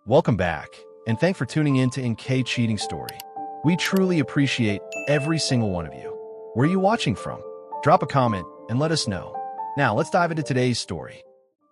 Welcome back, and thanks for tuning in to NK Cheating Story. We truly appreciate every single one of you. Where are you watching from? Drop a comment and let us know. Now, let's dive into today's story.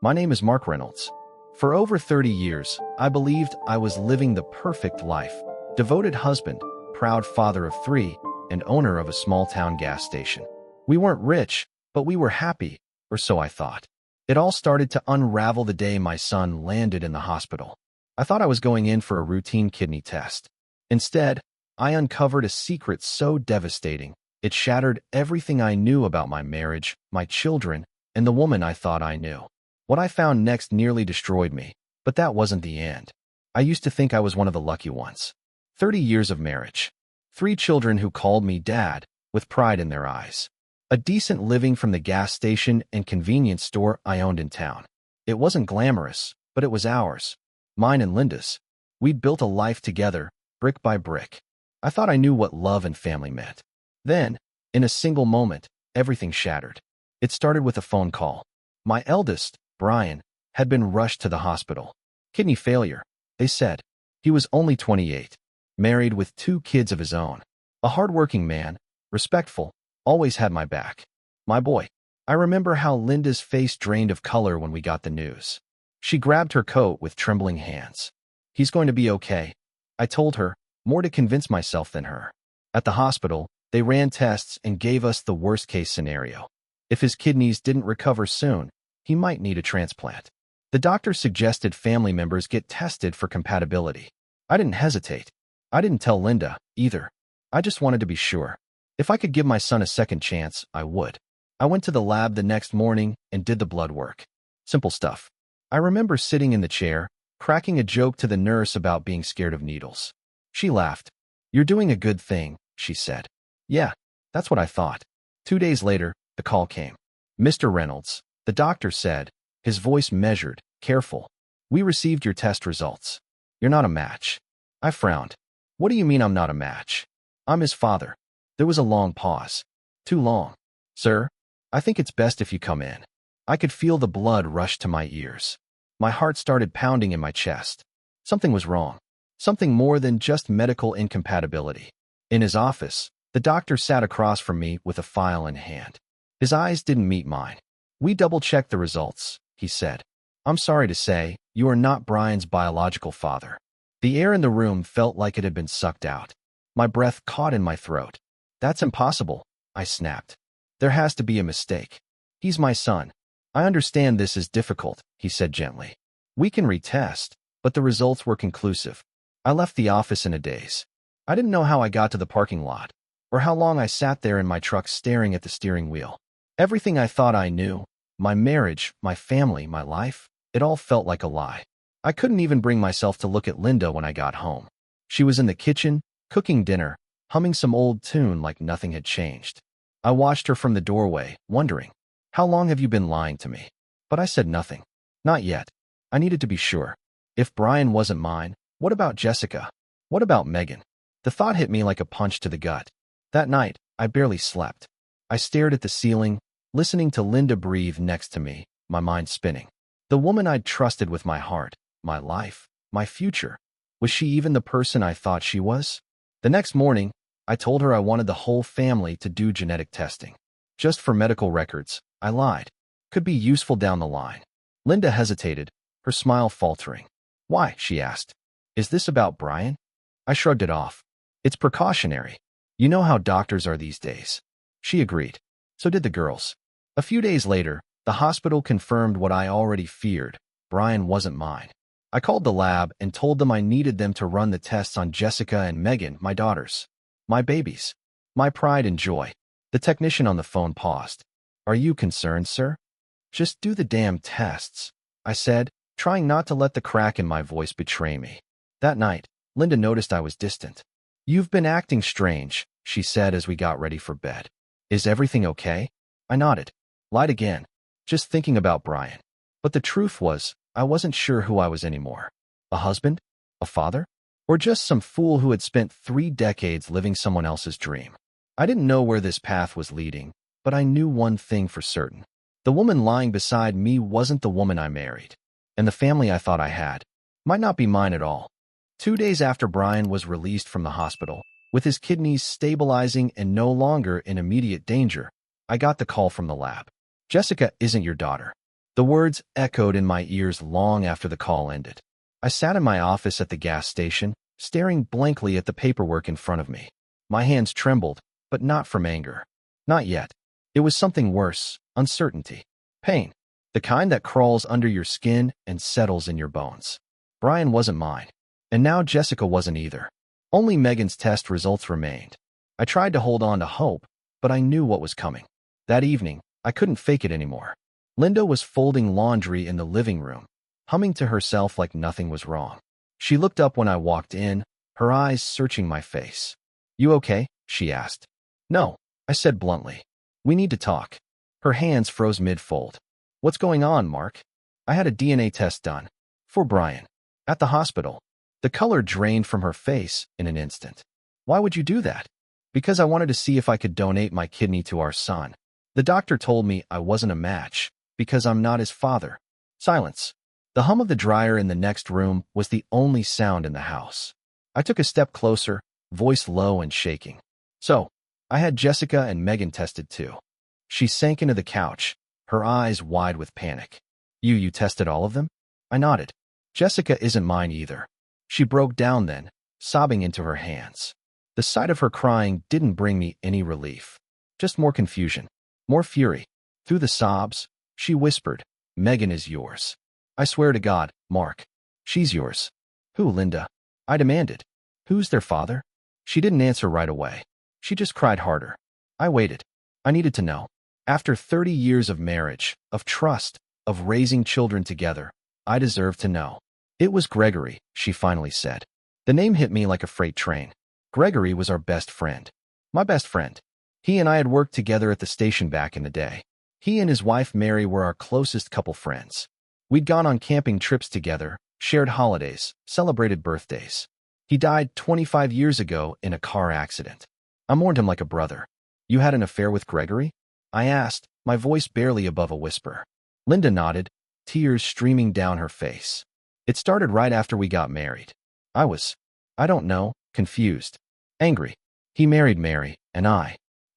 My name is Mark Reynolds. For over 30 years, I believed I was living the perfect life. Devoted husband, proud father of 3, and owner of a small-town gas station. We weren't rich, but we were happy, or so I thought. It all started to unravel the day my son landed in the hospital. I thought I was going in for a routine kidney test. Instead, I uncovered a secret so devastating, it shattered everything I knew about my marriage, my children, and the woman I thought I knew. What I found next nearly destroyed me, but that wasn't the end. I used to think I was one of the lucky ones. 30 years of marriage. 3 children who called me dad, with pride in their eyes. A decent living from the gas station and convenience store I owned in town. It wasn't glamorous, but it was ours. Mine and Linda's. We'd built a life together, brick by brick. I thought I knew what love and family meant. Then, in a single moment, everything shattered. It started with a phone call. My eldest, Brian, had been rushed to the hospital. Kidney failure, they said. He was only 28, married with 2 kids of his own. A hardworking man, respectful, always had my back. My boy. I remember how Linda's face drained of color when we got the news. She grabbed her coat with trembling hands. He's going to be okay, I told her, more to convince myself than her. At the hospital, they ran tests and gave us the worst-case scenario. If his kidneys didn't recover soon, he might need a transplant. The doctor suggested family members get tested for compatibility. I didn't hesitate. I didn't tell Linda, either. I just wanted to be sure. If I could give my son a second chance, I would. I went to the lab the next morning and did the blood work. Simple stuff. I remember sitting in the chair, cracking a joke to the nurse about being scared of needles. She laughed. "You're doing a good thing," she said. Yeah, that's what I thought. 2 days later, the call came. "Mr. Reynolds," the doctor said, his voice measured, careful. "We received your test results. You're not a match." I frowned. "What do you mean I'm not a match?" "I'm his father." There was a long pause. Too long. "Sir, I think it's best if you come in." I could feel the blood rush to my ears. My heart started pounding in my chest. Something was wrong. Something more than just medical incompatibility. In his office, the doctor sat across from me with a file in hand. His eyes didn't meet mine. "We double-checked the results," he said. "I'm sorry to say, you are not Brian's biological father." The air in the room felt like it had been sucked out. My breath caught in my throat. "That's impossible," I snapped. "There has to be a mistake. He's my son." "I understand this is difficult," he said gently. "We can retest," but the results were conclusive. I left the office in a daze. I didn't know how I got to the parking lot, or how long I sat there in my truck staring at the steering wheel. Everything I thought I knew, my marriage, my family, my life, it all felt like a lie. I couldn't even bring myself to look at Linda when I got home. She was in the kitchen, cooking dinner, humming some old tune like nothing had changed. I watched her from the doorway, wondering, how long have you been lying to me? But I said nothing. Not yet. I needed to be sure. If Brian wasn't mine, what about Jessica? What about Megan? The thought hit me like a punch to the gut. That night, I barely slept. I stared at the ceiling, listening to Linda breathe next to me, my mind spinning. The woman I'd trusted with my heart, my life, my future. Was she even the person I thought she was? The next morning, I told her I wanted the whole family to do genetic testing. Just for medical records, I lied. Could be useful down the line. Linda hesitated, her smile faltering. "Why?" she asked. "Is this about Brian?" I shrugged it off. "It's precautionary. You know how doctors are these days." She agreed. So did the girls. A few days later, the hospital confirmed what I already feared. Brian wasn't mine. I called the lab and told them I needed them to run the tests on Jessica and Megan, my daughters. My babies. My pride and joy. The technician on the phone paused. "Are you concerned, sir?" "Just do the damn tests," I said, trying not to let the crack in my voice betray me. That night, Linda noticed I was distant. "You've been acting strange," she said as we got ready for bed. "Is everything okay?" I nodded. Lied again. Just thinking about Brian. But the truth was, I wasn't sure who I was anymore. A husband? A father? Or just some fool who had spent 3 decades living someone else's dream? I didn't know where this path was leading, but I knew one thing for certain. The woman lying beside me wasn't the woman I married. And the family I thought I had, Might not be mine at all. 2 days after Brian was released from the hospital, with his kidneys stabilizing and no longer in immediate danger, I got the call from the lab. Jessica isn't your daughter. The words echoed in my ears long after the call ended. I sat in my office at the gas station, staring blankly at the paperwork in front of me. My hands trembled, but not from anger. Not yet. It was something worse, uncertainty. Pain. The kind that crawls under your skin and settles in your bones. Brian wasn't mine. And now Jessica wasn't either. Only Megan's test results remained. I tried to hold on to hope, but I knew what was coming. That evening, I couldn't fake it anymore. Linda was folding laundry in the living room, humming to herself like nothing was wrong. She looked up when I walked in, her eyes searching my face. "You okay?" she asked. "No," I said bluntly. "We need to talk." Her hands froze mid-fold. "What's going on, Mark?" "I had a DNA test done. For Brian. At the hospital." The color drained from her face in an instant. "Why would you do that?" "Because I wanted to see if I could donate my kidney to our son. The doctor told me I wasn't a match, because I'm not his father." Silence. The hum of the dryer in the next room was the only sound in the house. I took a step closer, voice low and shaking. "So, I had Jessica and Megan tested too." She sank into the couch, her eyes wide with panic. You tested all of them?" I nodded. "Jessica isn't mine either." She broke down then, sobbing into her hands. The sight of her crying didn't bring me any relief. Just more confusion, more fury. Through the sobs, she whispered, "Megan is yours." "I swear to God, Mark. She's yours." "Who, Linda?" I demanded. "Who's their father?" She didn't answer right away. She just cried harder. I waited. I needed to know. After 30 years of marriage, of trust, of raising children together, I deserved to know. "It was Gregory," she finally said. The name hit me like a freight train. Gregory was our best friend. My best friend. He and I had worked together at the station back in the day. He and his wife Mary were our closest couple friends. We'd gone on camping trips together, shared holidays, celebrated birthdays. He died 25 years ago in a car accident. I mourned him like a brother. "You had an affair with Gregory?" I asked, my voice barely above a whisper. Linda nodded, tears streaming down her face. "It started right after we got married. I don't know, confused. Angry. He married Mary, and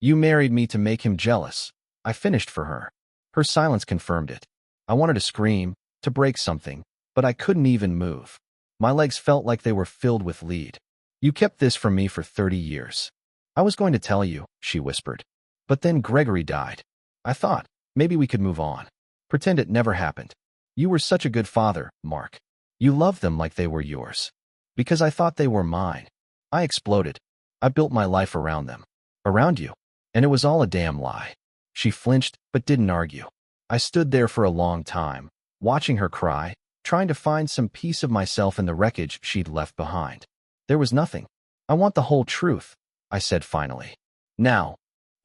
You married me to make him jealous." I finished for her. Her silence confirmed it. I wanted to scream, to break something, but I couldn't even move. My legs felt like they were filled with lead. "You kept this from me for 30 years. "I was going to tell you," she whispered. "But then Gregory died. I thought, maybe we could move on. Pretend it never happened. You were such a good father, Mark. You loved them like they were yours. Because I thought they were mine." I exploded. "I built my life around them. Around you. And it was all a damn lie." She flinched, but didn't argue. I stood there for a long time, watching her cry, trying to find some piece of myself in the wreckage she'd left behind. There was nothing. "I want the whole truth," I said finally. "Now."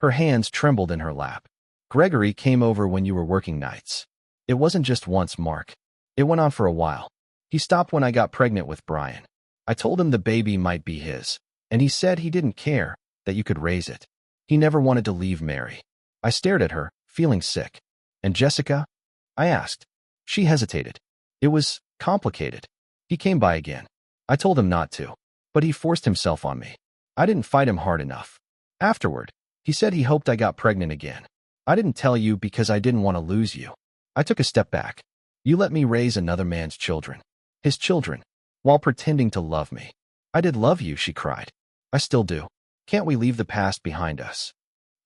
Her hands trembled in her lap. "Gregory came over when you were working nights. It wasn't just once, Mark. It went on for a while. He stopped when I got pregnant with Brian. I told him the baby might be his, and he said he didn't care, that you could raise it. He never wanted to leave Mary." I stared at her, feeling sick. "And Jessica?" I asked. She hesitated. "It was complicated. He came by again. I told him not to, but he forced himself on me. I didn't fight him hard enough. Afterward, he said he hoped I got pregnant again. I didn't tell you because I didn't want to lose you." I took a step back. "You let me raise another man's children. His children. While pretending to love me." "I did love you," she cried. "I still do. Can't we leave the past behind us?"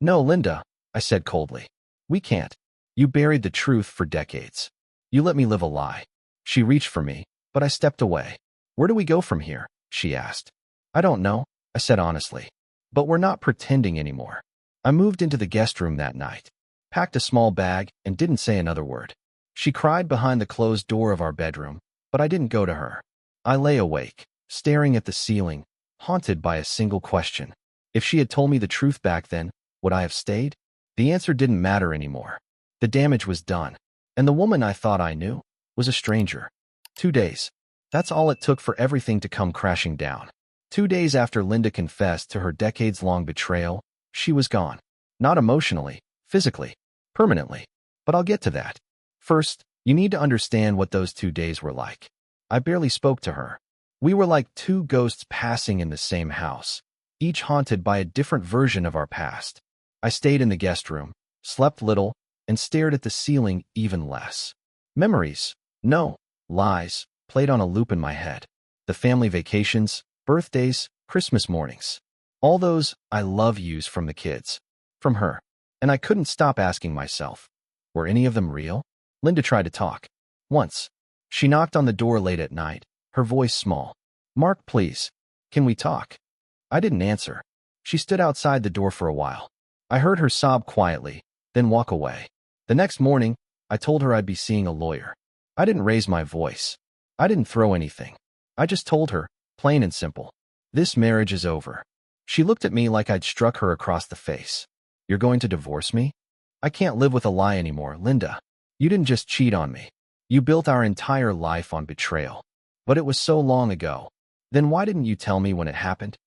"No, Linda," I said coldly. "We can't. You buried the truth for decades. You let me live a lie." She reached for me, but I stepped away. "Where do we go from here?" she asked. "I don't know," I said honestly. "But we're not pretending anymore." I moved into the guest room that night, packed a small bag, and didn't say another word. She cried behind the closed door of our bedroom, but I didn't go to her. I lay awake, staring at the ceiling, haunted by a single question. If she had told me the truth back then, would I have stayed? The answer didn't matter anymore. The damage was done, and the woman I thought I knew was a stranger. 2 days. That's all it took for everything to come crashing down. 2 days after Linda confessed to her decades-long betrayal, she was gone. Not emotionally, physically, permanently. But I'll get to that. First, you need to understand what those 2 days were like. I barely spoke to her. We were like two ghosts passing in the same house, each haunted by a different version of our past. I stayed in the guest room, slept little, and stared at the ceiling even less. Memories, no, lies, played on a loop in my head. The family vacations, birthdays, Christmas mornings. All those I love yous from the kids. From her. And I couldn't stop asking myself, were any of them real? Linda tried to talk. Once. She knocked on the door late at night, her voice small. Mark, please. Can we talk? I didn't answer. She stood outside the door for a while. I heard her sob quietly, then walk away. The next morning, I told her I'd be seeing a lawyer. I didn't raise my voice. I didn't throw anything. I just told her, plain and simple, this marriage is over. She looked at me like I'd struck her across the face. You're going to divorce me? I can't live with a lie anymore, Linda. You didn't just cheat on me. You built our entire life on betrayal. But it was so long ago. Then why didn't you tell me when it happened?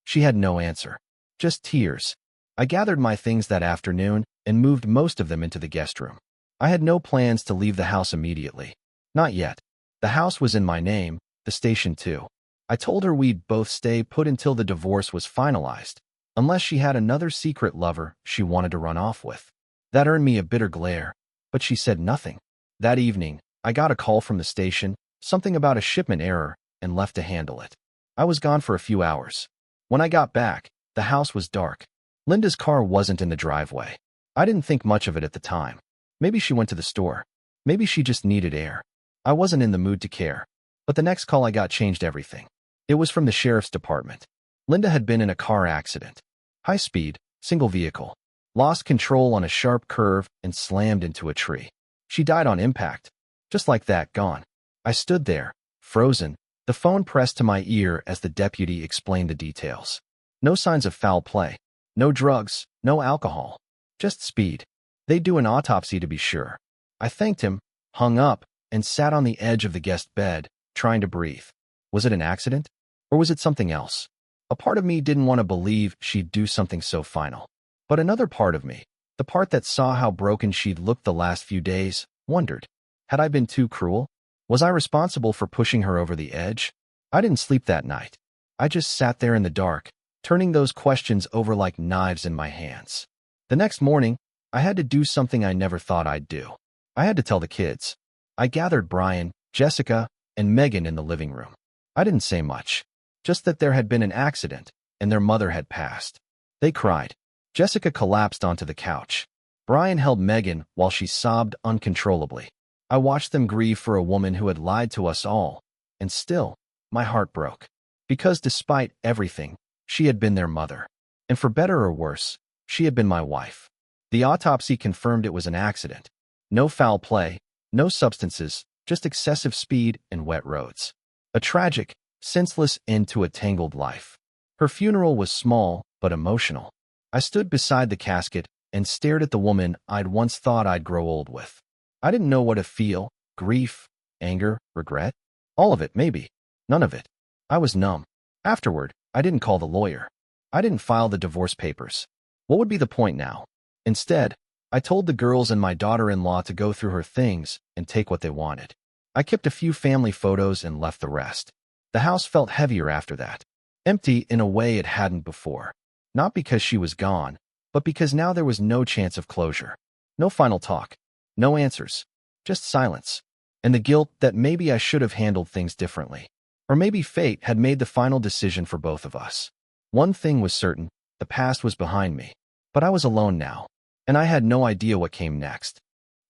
She had no answer. Just tears. I gathered my things that afternoon and moved most of them into the guest room. I had no plans to leave the house immediately. Not yet. The house was in my name, the station too. I told her we'd both stay put until the divorce was finalized, unless she had another secret lover she wanted to run off with. That earned me a bitter glare, but she said nothing. That evening, I got a call from the station, something about a shipment error, and left to handle it. I was gone for a few hours. When I got back, the house was dark. Linda's car wasn't in the driveway. I didn't think much of it at the time. Maybe she went to the store. Maybe she just needed air. I wasn't in the mood to care. But the next call I got changed everything. It was from the sheriff's department. Linda had been in a car accident. High speed, single vehicle. Lost control on a sharp curve and slammed into a tree. She died on impact. Just like that, gone. I stood there, frozen, the phone pressed to my ear as the deputy explained the details. No signs of foul play. No drugs, no alcohol. Just speed. They'd do an autopsy to be sure. I thanked him, hung up, and sat on the edge of the guest bed, trying to breathe. Was it an accident? Or was it something else? A part of me didn't want to believe she'd do something so final. But another part of me, the part that saw how broken she'd looked the last few days, wondered, had I been too cruel? Was I responsible for pushing her over the edge? I didn't sleep that night. I just sat there in the dark, turning those questions over like knives in my hands. The next morning, I had to do something I never thought I'd do. I had to tell the kids. I gathered Brian, Jessica, and Megan in the living room. I didn't say much, just that there had been an accident, and their mother had passed. They cried. Jessica collapsed onto the couch. Brian held Megan while she sobbed uncontrollably. I watched them grieve for a woman who had lied to us all, and still, my heart broke. Because despite everything, she had been their mother. And for better or worse, she had been my wife. The autopsy confirmed it was an accident. No foul play, no substances, just excessive speed and wet roads. A tragic, senseless end to a tangled life. Her funeral was small, but emotional. I stood beside the casket and stared at the woman I'd once thought I'd grow old with. I didn't know what to feel, grief, anger, regret. All of it, maybe. None of it. I was numb. Afterward, I didn't call the lawyer. I didn't file the divorce papers. What would be the point now? Instead, I told the girls and my daughter-in-law to go through her things and take what they wanted. I kept a few family photos and left the rest. The house felt heavier after that. Empty in a way it hadn't before. Not because she was gone, but because now there was no chance of closure. No final talk. No answers. Just silence. And the guilt that maybe I should have handled things differently. Or maybe fate had made the final decision for both of us. One thing was certain, the past was behind me. But I was alone now, and I had no idea what came next.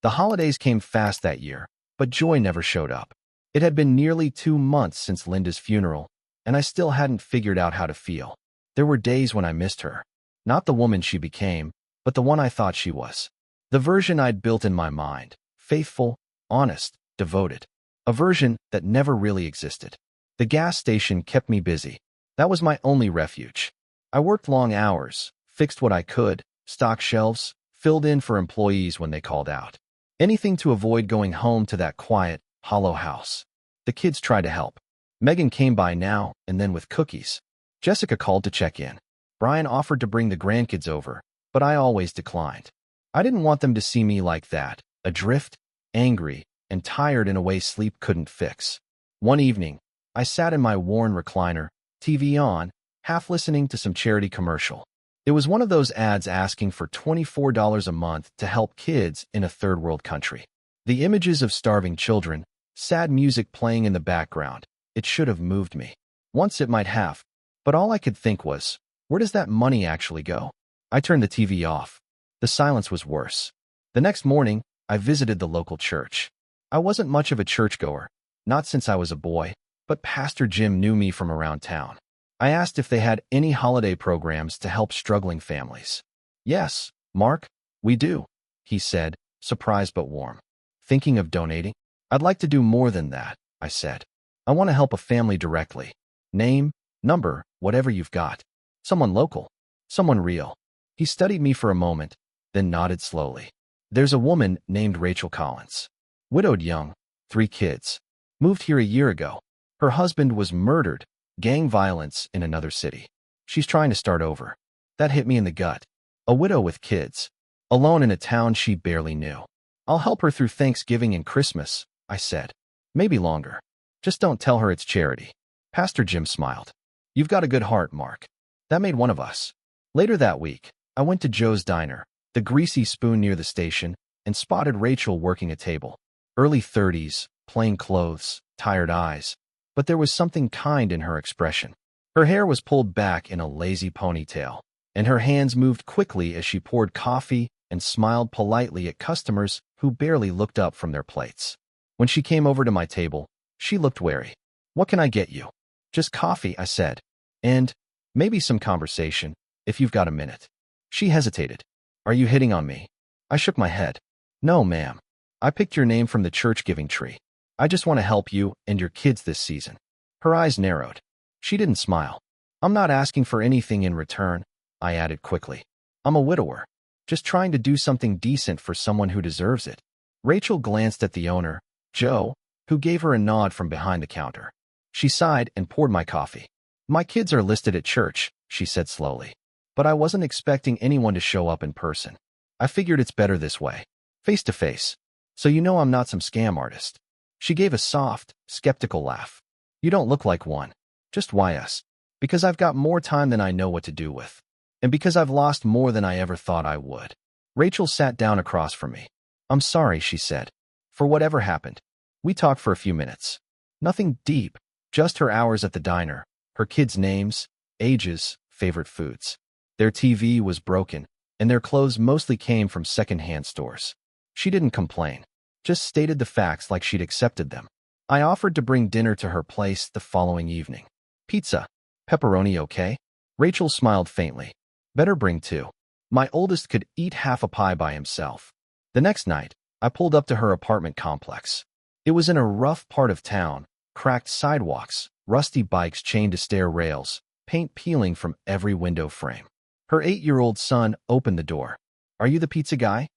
The holidays came fast that year, but joy never showed up. It had been nearly 2 months since Linda's funeral, and I still hadn't figured out how to feel. There were days when I missed her. Not the woman she became, but the one I thought she was. The version I'd built in my mind, faithful, honest, devoted. A version that never really existed. The gas station kept me busy. That was my only refuge. I worked long hours, fixed what I could, stocked shelves, filled in for employees when they called out. Anything to avoid going home to that quiet, hollow house. The kids tried to help. Megan came by now and then with cookies. Jessica called to check in. Brian offered to bring the grandkids over, but I always declined. I didn't want them to see me like that, adrift, angry, and tired in a way sleep couldn't fix. One evening, I sat in my worn recliner, TV on, half listening to some charity commercial. It was one of those ads asking for $24 a month to help kids in a third world country. The images of starving children, sad music playing in the background, it should have moved me. Once it might have, but all I could think was, where does that money actually go? I turned the TV off. The silence was worse. The next morning, I visited the local church. I wasn't much of a churchgoer, not since I was a boy, but Pastor Jim knew me from around town. I asked if they had any holiday programs to help struggling families. Yes, Mark, we do, he said, surprised but warm. Thinking of donating? I'd like to do more than that, I said. I want to help a family directly. Name, number, whatever you've got. Someone local, someone real. He studied me for a moment, then nodded slowly. There's a woman named Rachel Collins. Widowed young, 3 kids. Moved here a year ago. Her husband was murdered, gang violence in another city. She's trying to start over. That hit me in the gut. A widow with kids, alone in a town she barely knew. I'll help her through Thanksgiving and Christmas, I said. Maybe longer. Just don't tell her it's charity. Pastor Jim smiled. You've got a good heart, Mark. That made one of us. Later that week, I went to Joe's Diner, the greasy spoon near the station, and spotted Rachel working a table. Early 30s, plain clothes, tired eyes. But there was something kind in her expression. Her hair was pulled back in a lazy ponytail, and her hands moved quickly as she poured coffee and smiled politely at customers who barely looked up from their plates. When she came over to my table, she looked wary. What can I get you? Just coffee, I said. And maybe some conversation, if you've got a minute. She hesitated. Are you hitting on me? I shook my head. No, ma'am. I picked your name from the church giving tree. I just want to help you and your kids this season. Her eyes narrowed. She didn't smile. I'm not asking for anything in return, I added quickly. I'm a widower, just trying to do something decent for someone who deserves it. Rachel glanced at the owner, Joe, who gave her a nod from behind the counter. She sighed and poured my coffee. My kids are listed at church, she said slowly. But I wasn't expecting anyone to show up in person. I figured it's better this way, face to face. So you know I'm not some scam artist. She gave a soft, skeptical laugh. You don't look like one. Just why us? Because I've got more time than I know what to do with. And because I've lost more than I ever thought I would. Rachel sat down across from me. I'm sorry, she said. For whatever happened. We talked for a few minutes. Nothing deep, just her hours at the diner, her kids' names, ages, favorite foods. Their TV was broken, and their clothes mostly came from second-hand stores. She didn't complain, just stated the facts like she'd accepted them. I offered to bring dinner to her place the following evening. Pizza. Pepperoni okay? Rachel smiled faintly. Better bring 2. My oldest could eat half a pie by himself. The next night, I pulled up to her apartment complex. It was in a rough part of town, cracked sidewalks, rusty bikes chained to stair rails, paint peeling from every window frame. Her 8-year-old son opened the door. Are you the pizza guy?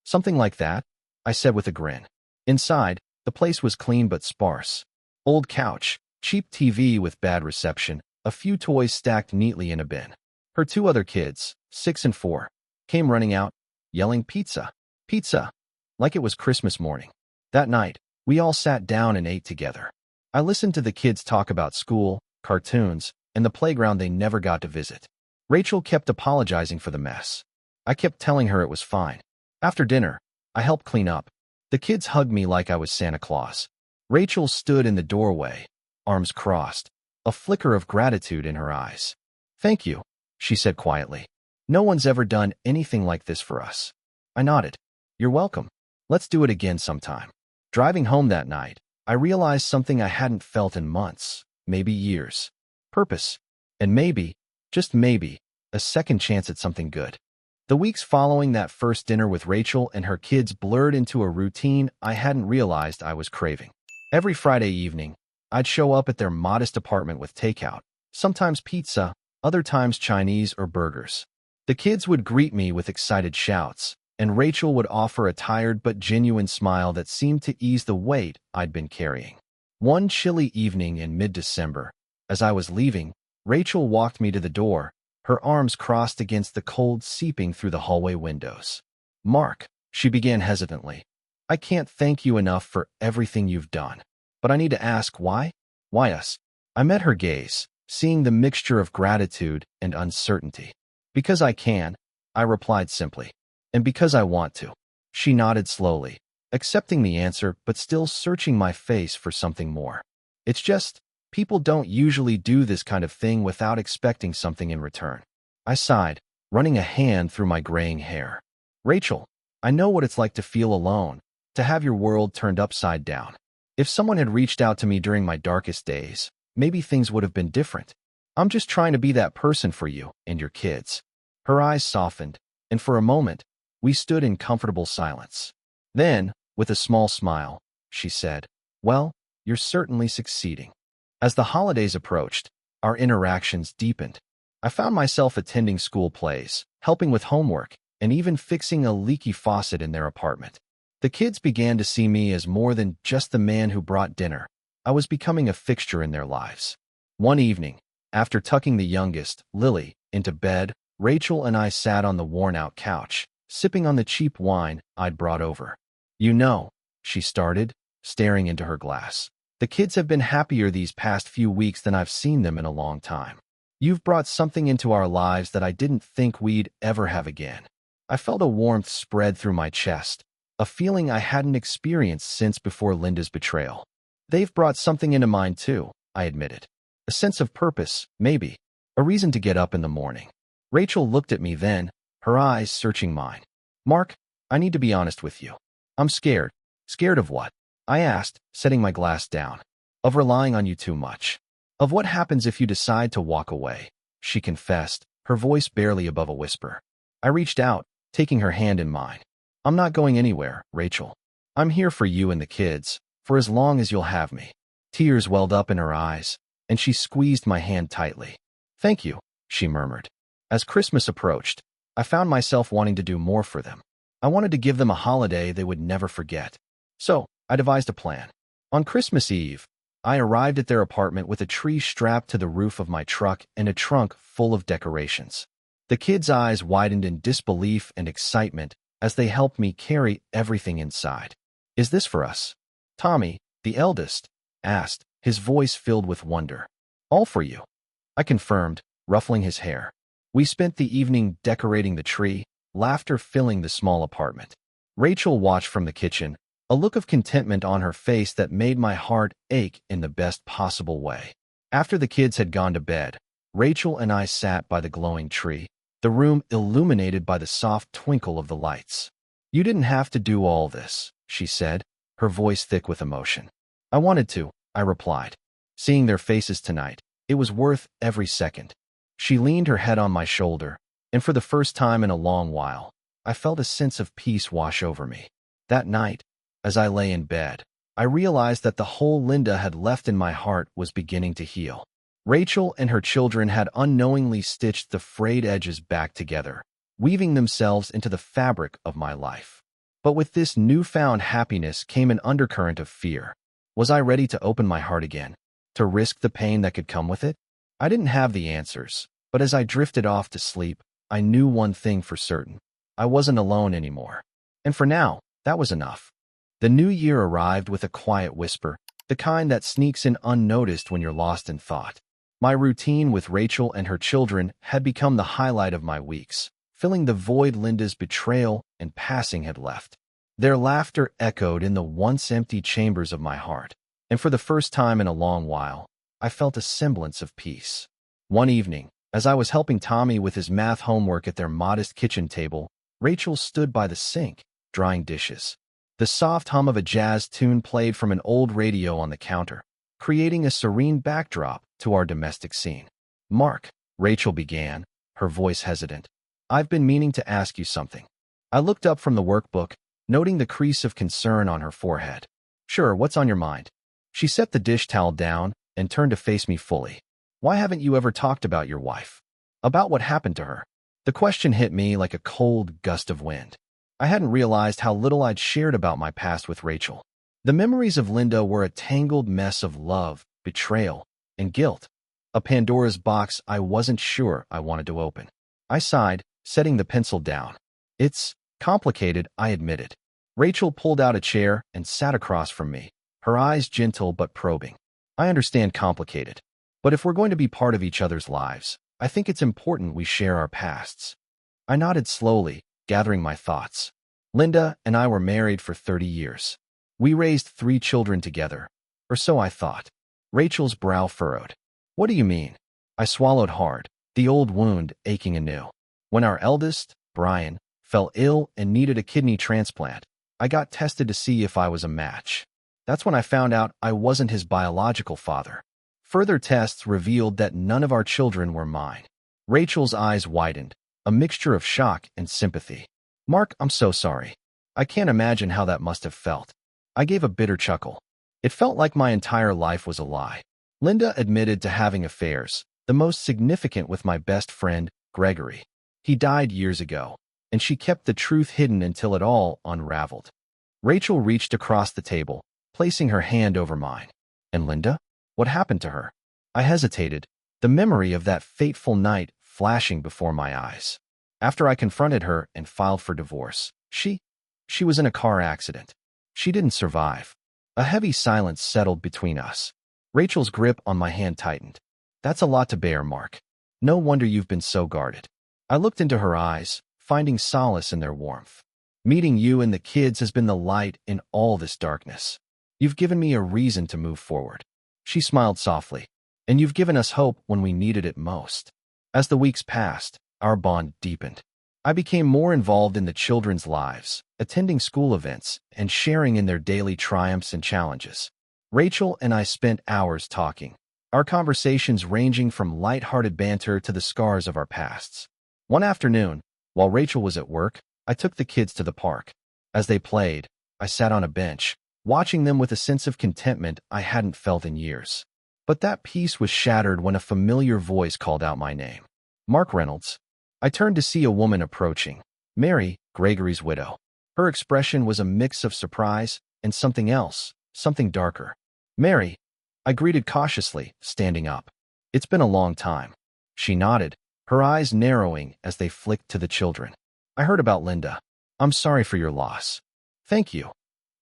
Something like that, I said with a grin. Inside, the place was clean but sparse. Old couch, cheap TV with bad reception, a few toys stacked neatly in a bin. Her 2 other kids, 6 and 4, came running out, yelling pizza, pizza, like it was Christmas morning. That night, we all sat down and ate together. I listened to the kids talk about school, cartoons, and the playground they never got to visit. Rachel kept apologizing for the mess. I kept telling her it was fine. After dinner, I helped clean up. The kids hugged me like I was Santa Claus. Rachel stood in the doorway, arms crossed, a flicker of gratitude in her eyes. Thank you, she said quietly. No one's ever done anything like this for us. I nodded. You're welcome. Let's do it again sometime. Driving home that night, I realized something I hadn't felt in months, maybe years. Purpose. And maybe, just maybe, a second chance at something good. The weeks following that first dinner with Rachel and her kids blurred into a routine I hadn't realized I was craving. Every Friday evening, I'd show up at their modest apartment with takeout, sometimes pizza, other times Chinese or burgers. The kids would greet me with excited shouts, and Rachel would offer a tired but genuine smile that seemed to ease the weight I'd been carrying. One chilly evening in mid-December, as I was leaving, Rachel walked me to the door, her arms crossed against the cold seeping through the hallway windows. Mark, she began hesitantly, I can't thank you enough for everything you've done. But I need to ask why? Why us? I met her gaze, seeing the mixture of gratitude and uncertainty. Because I can, I replied simply. And because I want to. She nodded slowly, accepting the answer but still searching my face for something more. It's just, people don't usually do this kind of thing without expecting something in return. I sighed, running a hand through my graying hair. Rachel, I know what it's like to feel alone, to have your world turned upside down. If someone had reached out to me during my darkest days, maybe things would have been different. I'm just trying to be that person for you and your kids. Her eyes softened, and for a moment, we stood in comfortable silence. Then, with a small smile, she said, "Well, you're certainly succeeding." As the holidays approached, our interactions deepened. I found myself attending school plays, helping with homework, and even fixing a leaky faucet in their apartment. The kids began to see me as more than just the man who brought dinner. I was becoming a fixture in their lives. One evening, after tucking the youngest, Lily, into bed, Rachel and I sat on the worn-out couch, sipping on the cheap wine I'd brought over. "You know," she started, staring into her glass, "the kids have been happier these past few weeks than I've seen them in a long time. You've brought something into our lives that I didn't think we'd ever have again." I felt a warmth spread through my chest, a feeling I hadn't experienced since before Linda's betrayal. "They've brought something into mine too," I admitted. "A sense of purpose, maybe. A reason to get up in the morning." Rachel looked at me then, her eyes searching mine. "Mark, I need to be honest with you. I'm scared." "Scared of what?" I asked, setting my glass down. "Of relying on you too much. Of what happens if you decide to walk away," she confessed, her voice barely above a whisper. I reached out, taking her hand in mine. "I'm not going anywhere, Rachel. I'm here for you and the kids, for as long as you'll have me." Tears welled up in her eyes, and she squeezed my hand tightly. "Thank you," she murmured. As Christmas approached, I found myself wanting to do more for them. I wanted to give them a holiday they would never forget. So, I devised a plan. On Christmas Eve, I arrived at their apartment with a tree strapped to the roof of my truck and a trunk full of decorations. The kids' eyes widened in disbelief and excitement as they helped me carry everything inside. "Is this for us?" Tommy, the eldest, asked, his voice filled with wonder. "All for you," I confirmed, ruffling his hair. We spent the evening decorating the tree, laughter filling the small apartment. Rachel watched from the kitchen, a look of contentment on her face that made my heart ache in the best possible way. After the kids had gone to bed, Rachel and I sat by the glowing tree, the room illuminated by the soft twinkle of the lights. "You didn't have to do all this," she said, her voice thick with emotion. "I wanted to," I replied. "Seeing their faces tonight, it was worth every second." She leaned her head on my shoulder, and for the first time in a long while, I felt a sense of peace wash over me. That night, as I lay in bed, I realized that the hole Linda had left in my heart was beginning to heal. Rachel and her children had unknowingly stitched the frayed edges back together, weaving themselves into the fabric of my life. But with this newfound happiness came an undercurrent of fear. Was I ready to open my heart again, to risk the pain that could come with it? I didn't have the answers, but as I drifted off to sleep, I knew one thing for certain. I wasn't alone anymore. And for now, that was enough. The new year arrived with a quiet whisper, the kind that sneaks in unnoticed when you're lost in thought. My routine with Rachel and her children had become the highlight of my weeks, filling the void Linda's betrayal and passing had left. Their laughter echoed in the once empty chambers of my heart, and for the first time in a long while, I felt a semblance of peace. One evening, as I was helping Tommy with his math homework at their modest kitchen table, Rachel stood by the sink, drying dishes. The soft hum of a jazz tune played from an old radio on the counter, creating a serene backdrop to our domestic scene. "Mark," Rachel began, her voice hesitant, "I've been meaning to ask you something." I looked up from the workbook, noting the crease of concern on her forehead. "Sure, what's on your mind?" She set the dish towel down and turned to face me fully. "Why haven't you ever talked about your wife? About what happened to her?" The question hit me like a cold gust of wind. I hadn't realized how little I'd shared about my past with Rachel. The memories of Linda were a tangled mess of love, betrayal, and guilt. A Pandora's box I wasn't sure I wanted to open. I sighed, setting the pencil down. "It's complicated," I admitted. Rachel pulled out a chair and sat across from me, her eyes gentle but probing. I understand complicated. But if we're going to be part of each other's lives, I think it's important we share our pasts. I nodded slowly, gathering my thoughts. Linda and I were married for 30 years. We raised 3 children together, or so I thought. Rachel's brow furrowed. What do you mean? I swallowed hard, the old wound aching anew. When our eldest, Brian, fell ill and needed a kidney transplant, I got tested to see if I was a match. That's when I found out I wasn't his biological father. Further tests revealed that none of our children were mine. Rachel's eyes widened, a mixture of shock and sympathy. Mark, I'm so sorry. I can't imagine how that must have felt. I gave a bitter chuckle. It felt like my entire life was a lie. Linda admitted to having affairs, the most significant with my best friend, Gregory. He died years ago, and she kept the truth hidden until it all unraveled. Rachel reached across the table, placing her hand over mine. And Linda? What happened to her? I hesitated, the memory of that fateful night flashing before my eyes. After I confronted her and filed for divorce, she was in a car accident. She didn't survive. A heavy silence settled between us. Rachel's grip on my hand tightened. That's a lot to bear, Mark. No wonder you've been so guarded. I looked into her eyes, finding solace in their warmth. Meeting you and the kids has been the light in all this darkness. You've given me a reason to move forward. She smiled softly. And you've given us hope when we needed it most. As the weeks passed, our bond deepened. I became more involved in the children's lives, attending school events, and sharing in their daily triumphs and challenges. Rachel and I spent hours talking, our conversations ranging from light-hearted banter to the scars of our pasts. One afternoon, while Rachel was at work, I took the kids to the park. As they played, I sat on a bench, watching them with a sense of contentment I hadn't felt in years. But that peace was shattered when a familiar voice called out my name. Mark Reynolds. I turned to see a woman approaching, Mary, Gregory's widow. Her expression was a mix of surprise and something else, something darker. Mary, I greeted cautiously, standing up. It's been a long time. She nodded, her eyes narrowing as they flicked to the children. I heard about Linda. I'm sorry for your loss. Thank you,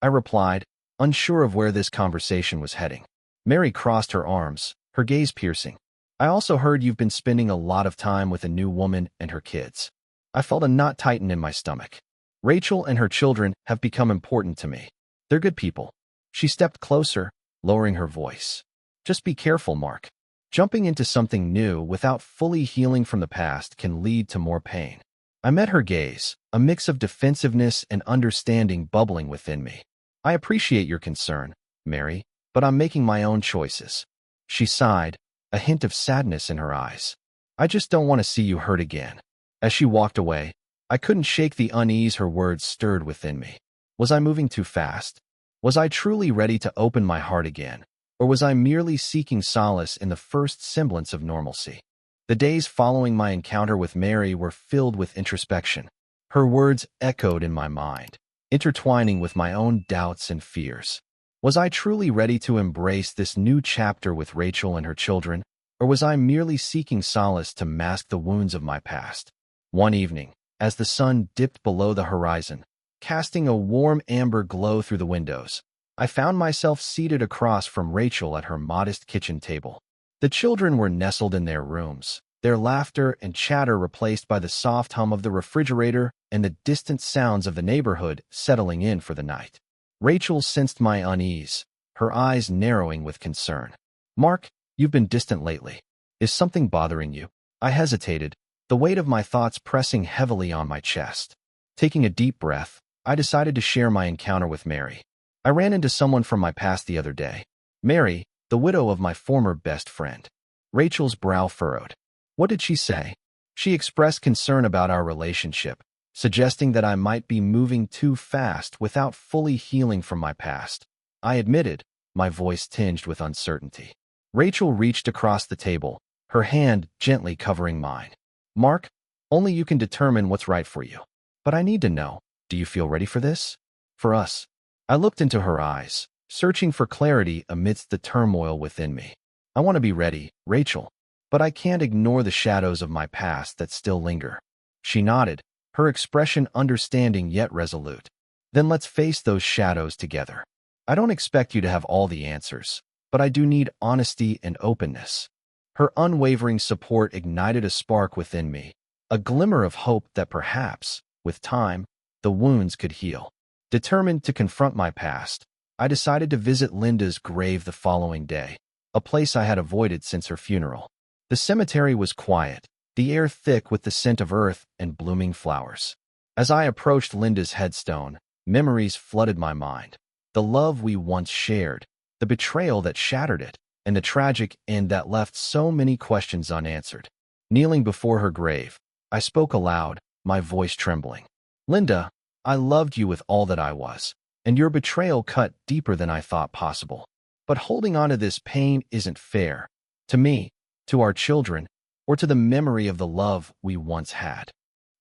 I replied, unsure of where this conversation was heading. Mary crossed her arms, her gaze piercing. I also heard you've been spending a lot of time with a new woman and her kids. I felt a knot tighten in my stomach. Rachel and her children have become important to me. They're good people. She stepped closer, lowering her voice. Just be careful, Mark. Jumping into something new without fully healing from the past can lead to more pain. I met her gaze, a mix of defensiveness and understanding bubbling within me. I appreciate your concern, Mary, but I'm making my own choices. She sighed, a hint of sadness in her eyes. I just don't want to see you hurt again. As she walked away, I couldn't shake the unease her words stirred within me. Was I moving too fast? Was I truly ready to open my heart again? Or was I merely seeking solace in the first semblance of normalcy? The days following my encounter with Mary were filled with introspection. Her words echoed in my mind, intertwining with my own doubts and fears. Was I truly ready to embrace this new chapter with Rachel and her children, or was I merely seeking solace to mask the wounds of my past? One evening, as the sun dipped below the horizon, casting a warm amber glow through the windows, I found myself seated across from Rachel at her modest kitchen table. The children were nestled in their rooms, their laughter and chatter replaced by the soft hum of the refrigerator and the distant sounds of the neighborhood settling in for the night. Rachel sensed my unease, her eyes narrowing with concern. Mark, you've been distant lately. Is something bothering you? I hesitated, the weight of my thoughts pressing heavily on my chest. Taking a deep breath, I decided to share my encounter with Mary. I ran into someone from my past the other day. Mary, the widow of my former best friend. Rachel's brow furrowed. What did she say? She expressed concern about our relationship, suggesting that I might be moving too fast without fully healing from my past. I admitted, my voice tinged with uncertainty. Rachel reached across the table, her hand gently covering mine. Mark, only you can determine what's right for you. But I need to know, do you feel ready for this? For us? I looked into her eyes, searching for clarity amidst the turmoil within me. I want to be ready, Rachel, but I can't ignore the shadows of my past that still linger. She nodded, her expression understanding yet resolute. Then let's face those shadows together. I don't expect you to have all the answers, but I do need honesty and openness. Her unwavering support ignited a spark within me, a glimmer of hope that perhaps, with time, the wounds could heal. Determined to confront my past, I decided to visit Linda's grave the following day, a place I had avoided since her funeral. The cemetery was quiet, the air thick with the scent of earth and blooming flowers. As I approached Linda's headstone, memories flooded my mind. The love we once shared, the betrayal that shattered it, and the tragic end that left so many questions unanswered. Kneeling before her grave, I spoke aloud, my voice trembling. Linda, I loved you with all that I was, and your betrayal cut deeper than I thought possible. But holding on to this pain isn't fair. To me, to our children, or to the memory of the love we once had.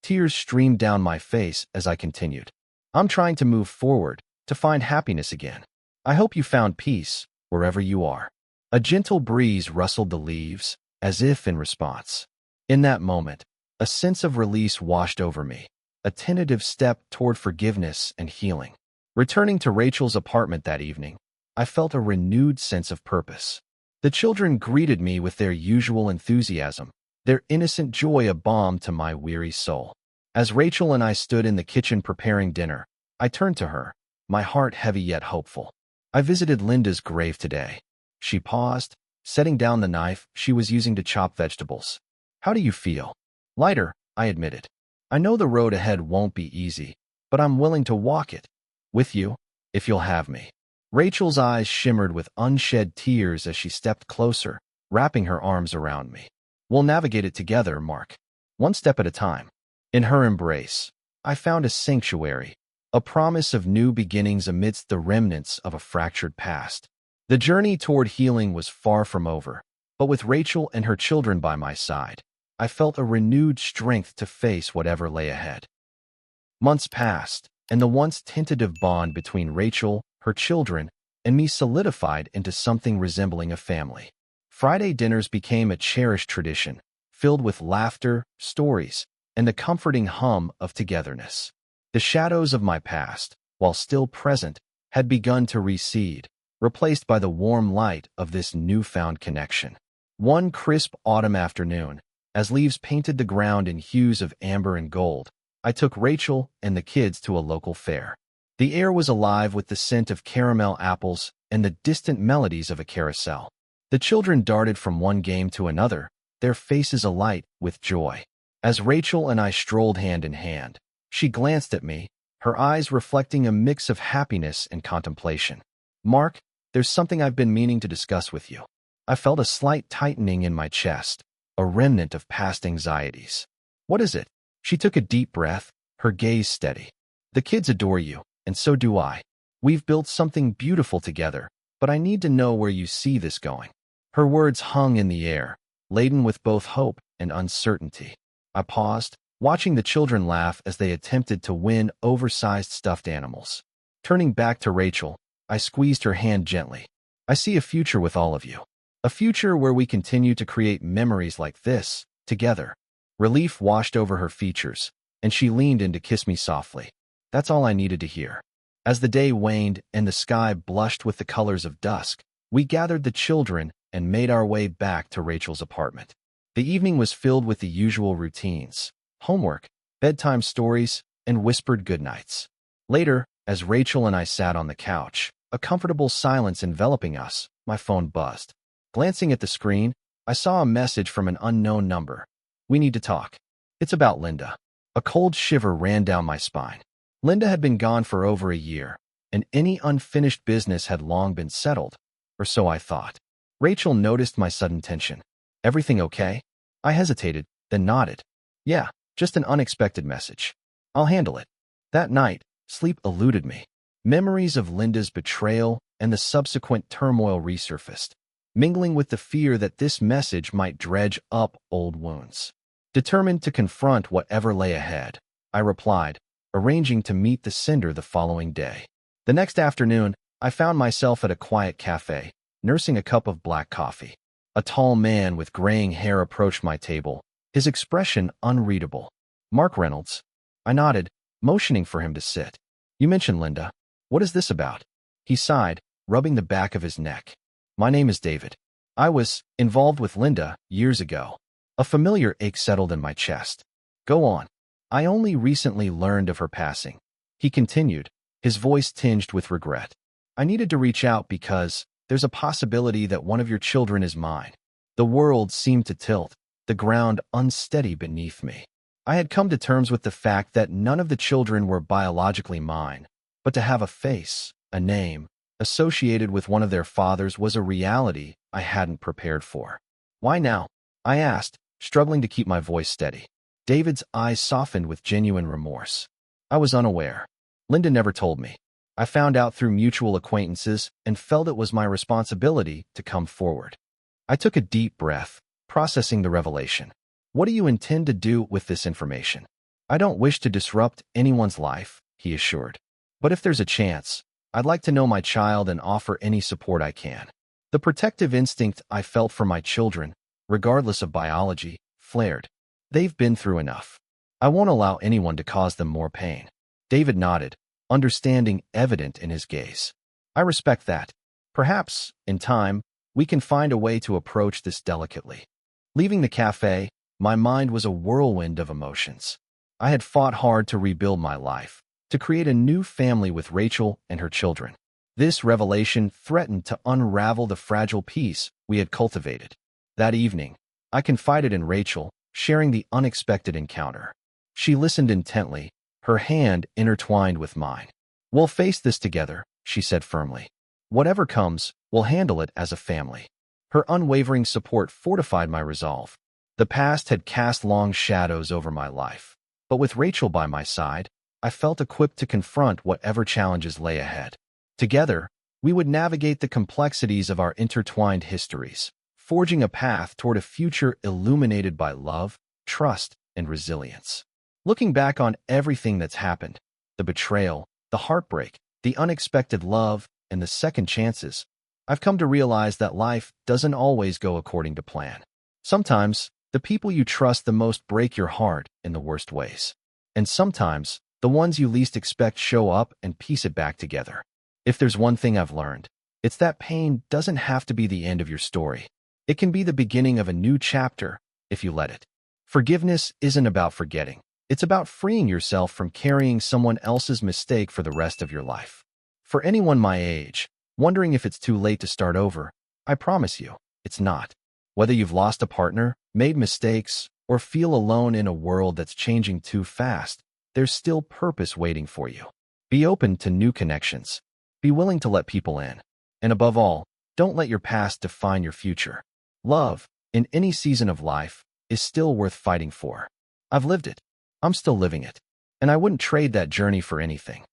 Tears streamed down my face as I continued. I'm trying to move forward, to find happiness again. I hope you found peace, wherever you are. A gentle breeze rustled the leaves, as if in response. In that moment, a sense of release washed over me, a tentative step toward forgiveness and healing. Returning to Rachel's apartment that evening, I felt a renewed sense of purpose. The children greeted me with their usual enthusiasm, their innocent joy a balm to my weary soul. As Rachel and I stood in the kitchen preparing dinner, I turned to her, my heart heavy yet hopeful. I visited Linda's grave today. She paused, setting down the knife she was using to chop vegetables. How do you feel? Lighter, I admitted. I know the road ahead won't be easy, but I'm willing to walk it. With you, if you'll have me. Rachel's eyes shimmered with unshed tears as she stepped closer, wrapping her arms around me. We'll navigate it together, Mark. One step at a time. In her embrace, I found a sanctuary, a promise of new beginnings amidst the remnants of a fractured past. The journey toward healing was far from over, but with Rachel and her children by my side, I felt a renewed strength to face whatever lay ahead. Months passed, and the once tentative bond between Rachel, her children, and me solidified into something resembling a family. Friday dinners became a cherished tradition, filled with laughter, stories, and the comforting hum of togetherness. The shadows of my past, while still present, had begun to recede, replaced by the warm light of this newfound connection. One crisp autumn afternoon, as leaves painted the ground in hues of amber and gold, I took Rachel and the kids to a local fair. The air was alive with the scent of caramel apples and the distant melodies of a carousel. The children darted from one game to another, their faces alight with joy. As Rachel and I strolled hand in hand, she glanced at me, her eyes reflecting a mix of happiness and contemplation. Mark, there's something I've been meaning to discuss with you. I felt a slight tightening in my chest, a remnant of past anxieties. What is it? She took a deep breath, her gaze steady. The kids adore you, and so do I. We've built something beautiful together, but I need to know where you see this going. Her words hung in the air, laden with both hope and uncertainty. I paused, watching the children laugh as they attempted to win oversized stuffed animals. Turning back to Rachel, I squeezed her hand gently. I see a future with all of you. A future where we continue to create memories like this, together. Relief washed over her features, and she leaned in to kiss me softly. That's all I needed to hear. As the day waned and the sky blushed with the colors of dusk, we gathered the children and made our way back to Rachel's apartment. The evening was filled with the usual routines: homework, bedtime stories, and whispered goodnights. Later, as Rachel and I sat on the couch, a comfortable silence enveloping us, my phone buzzed. Glancing at the screen, I saw a message from an unknown number. We need to talk. It's about Linda. A cold shiver ran down my spine. Linda had been gone for over a year, and any unfinished business had long been settled, or so I thought. Rachel noticed my sudden tension. Everything okay? I hesitated, then nodded. Yeah, just an unexpected message. I'll handle it. That night, sleep eluded me. Memories of Linda's betrayal and the subsequent turmoil resurfaced, mingling with the fear that this message might dredge up old wounds. Determined to confront whatever lay ahead, I replied, arranging to meet the sender the following day. The next afternoon, I found myself at a quiet cafe, nursing a cup of black coffee. A tall man with graying hair approached my table, his expression unreadable. Mark Reynolds. I nodded, motioning for him to sit. You mentioned Linda. What is this about? He sighed, rubbing the back of his neck. My name is David. I was involved with Linda years ago. A familiar ache settled in my chest. Go on. I only recently learned of her passing. He continued, his voice tinged with regret. I needed to reach out because there's a possibility that one of your children is mine. The world seemed to tilt, the ground unsteady beneath me. I had come to terms with the fact that none of the children were biologically mine, but to have a face, a name, associated with one of their fathers was a reality I hadn't prepared for. Why now? I asked, struggling to keep my voice steady. David's eyes softened with genuine remorse. I was unaware. Linda never told me. I found out through mutual acquaintances and felt it was my responsibility to come forward. I took a deep breath, processing the revelation. What do you intend to do with this information? I don't wish to disrupt anyone's life, he assured. But if there's a chance, I'd like to know my child and offer any support I can. The protective instinct I felt for my children, regardless of biology, flared. They've been through enough. I won't allow anyone to cause them more pain. David nodded, understanding evident in his gaze. I respect that. Perhaps, in time, we can find a way to approach this delicately. Leaving the cafe, my mind was a whirlwind of emotions. I had fought hard to rebuild my life, to create a new family with Rachel and her children. This revelation threatened to unravel the fragile peace we had cultivated. That evening, I confided in Rachel, sharing the unexpected encounter. She listened intently, her hand intertwined with mine. We'll face this together, she said firmly. Whatever comes, we'll handle it as a family. Her unwavering support fortified my resolve. The past had cast long shadows over my life, but with Rachel by my side, I felt equipped to confront whatever challenges lay ahead. Together, we would navigate the complexities of our intertwined histories, forging a path toward a future illuminated by love, trust, and resilience. Looking back on everything that's happened, the betrayal, the heartbreak, the unexpected love, and the second chances, I've come to realize that life doesn't always go according to plan. Sometimes, the people you trust the most break your heart in the worst ways. And sometimes, the ones you least expect show up and piece it back together. If there's one thing I've learned, it's that pain doesn't have to be the end of your story. It can be the beginning of a new chapter, if you let it. Forgiveness isn't about forgetting. It's about freeing yourself from carrying someone else's mistake for the rest of your life. For anyone my age, wondering if it's too late to start over, I promise you, it's not. Whether you've lost a partner, made mistakes, or feel alone in a world that's changing too fast, there's still purpose waiting for you. Be open to new connections. Be willing to let people in. And above all, don't let your past define your future. Love, in any season of life, is still worth fighting for. I've lived it. I'm still living it. And I wouldn't trade that journey for anything.